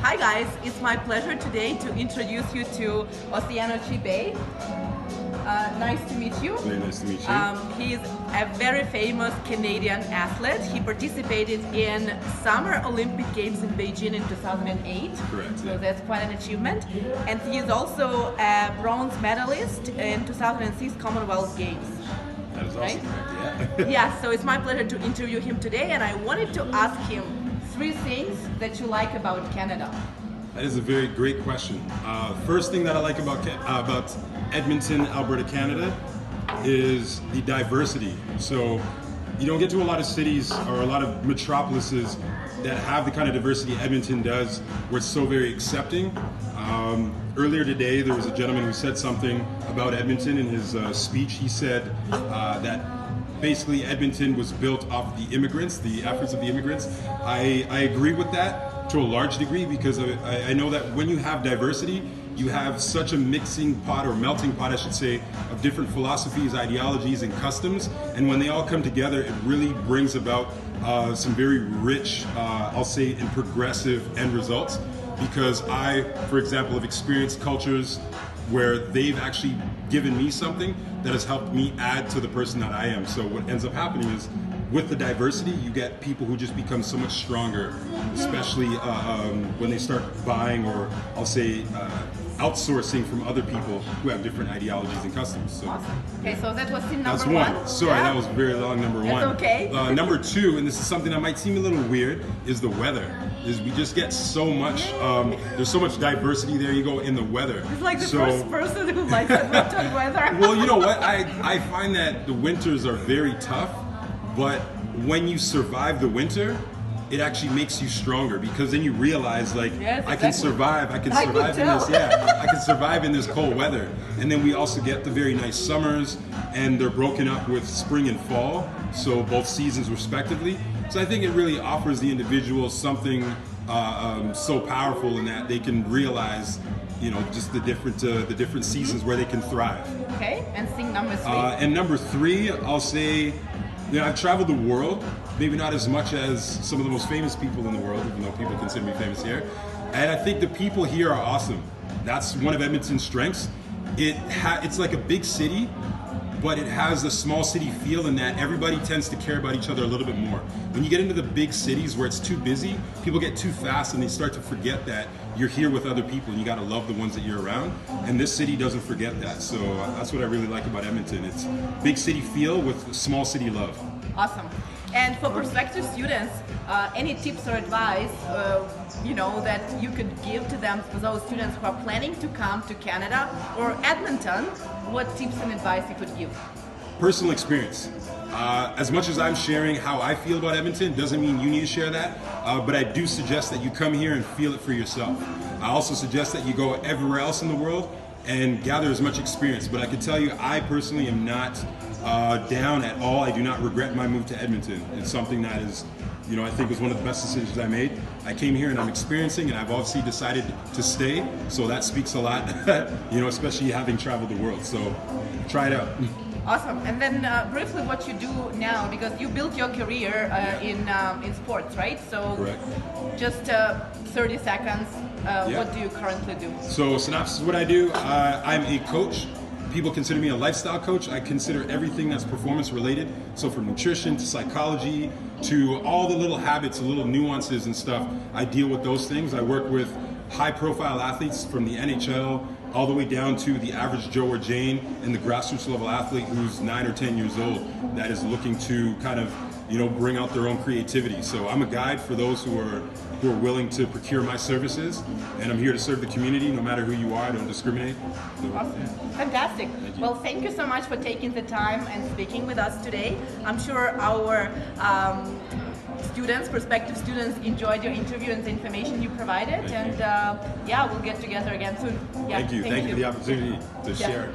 Hi guys, it's my pleasure today to introduce you to Othieno Chi Bey. Nice to meet you. Very nice to meet you. He is a very famous Canadian athlete. He participated in Summer Olympic Games in Beijing in 2008. Correct. So Yeah. that's quite an achievement. And he is also a bronze medalist in 2006 Commonwealth Games. That is also Right? correct, yeah. Yeah, so it's my pleasure to interview him today, and I wanted to ask him 3 things that you like about Canada. That is a very great question. First thing that I like about Edmonton, Alberta, Canada is the diversity. So you don't get to a lot of cities or a lot of metropolises that have the kind of diversity Edmonton does, where it's so very accepting. Earlier today, there was a gentleman who said something about Edmonton in his speech. He said that basically Edmonton was built off the immigrants, the efforts of the immigrants. I agree with that to a large degree, because I know that when you have diversity, you have such a mixing pot, or melting pot I should say, of different philosophies, ideologies, and customs, and when they all come together, it really brings about some very rich, I'll say, and progressive end results. Because I, for example, have experienced cultures where they've actually given me something that has helped me add to the person that I am. So what ends up happening is, with the diversity, you get people who just become so much stronger, especially when they start buying, or I'll say outsourcing from other people who have different ideologies and customs. So, Awesome. Okay, so that was thing number that's one. one. Sorry, that was very long, number That's one. okay. Number two, and this is something that might seem a little weird, is the weather. Is we just get so much, there's so much diversity there, you go in the weather. It's like the first person who likes the winter weather. Well, you know what, I find that the winters are very tough, but when you survive the winter, it actually makes you stronger, because then you realize, like, Yes, I can exactly. survive I in could this, tell. I can survive in this cold weather. And then we also get the very nice summers, and they're broken up with spring and fall, so both seasons respectively. So I think it really offers the individual something so powerful in that they can realize, you know, just the different seasons where they can thrive. Okay, and thing number 3. And number 3, I'll say, you know, I've traveled the world, maybe not as much as some of the most famous people in the world, even though people consider me famous here. And I think the people here are awesome. That's one of Edmonton's strengths. It's like a big city, but it has a small city feel in that everybody tends to care about each other a little bit more. When you get into the big cities where it's too busy, people get too fast and they start to forget that you're here with other people and you gotta love the ones that you're around. And this city doesn't forget that. So that's what I really like about Edmonton. It's big city feel with small city love. Awesome. And for prospective students, any tips or advice, that you could give to them, for those students who are planning to come to Canada or Edmonton, what tips and advice you could give? Personal experience. As much as I'm sharing how I feel about Edmonton, doesn't mean you need to share that, but I do suggest that you come here and feel it for yourself. I also suggest that you go everywhere else in the world and gather as much experience. But I can tell you, I personally am not down at all. I do not regret my move to Edmonton. It's something that is, I think was one of the best decisions I made. I came here and I'm experiencing, and I've obviously decided to stay. So that speaks a lot, especially having traveled the world. So try it out. Awesome. And then briefly what you do now, because you built your career in sports, right? So Correct. Just 30 seconds, what do you currently do? So synopsis of what I do, I'm a coach. People consider me a lifestyle coach. I consider everything that's performance related. So from nutrition to psychology to all the little habits, the little nuances and stuff, I deal with those things. I work with high profile athletes from the NHL all the way down to the average Joe or Jane and the grassroots level athlete who's 9 or 10 years old that is looking to kind of, bring out their own creativity. So I'm a guide for those who are willing to procure my services, and I'm here to serve the community no matter who you are. I don't discriminate. So, Awesome. Fantastic. Well, thank you so much for taking the time and speaking with us today. I'm sure our prospective students enjoyed your interview and the information you provided. Thank and we'll get together again soon. Yeah, Thank you for the opportunity to share.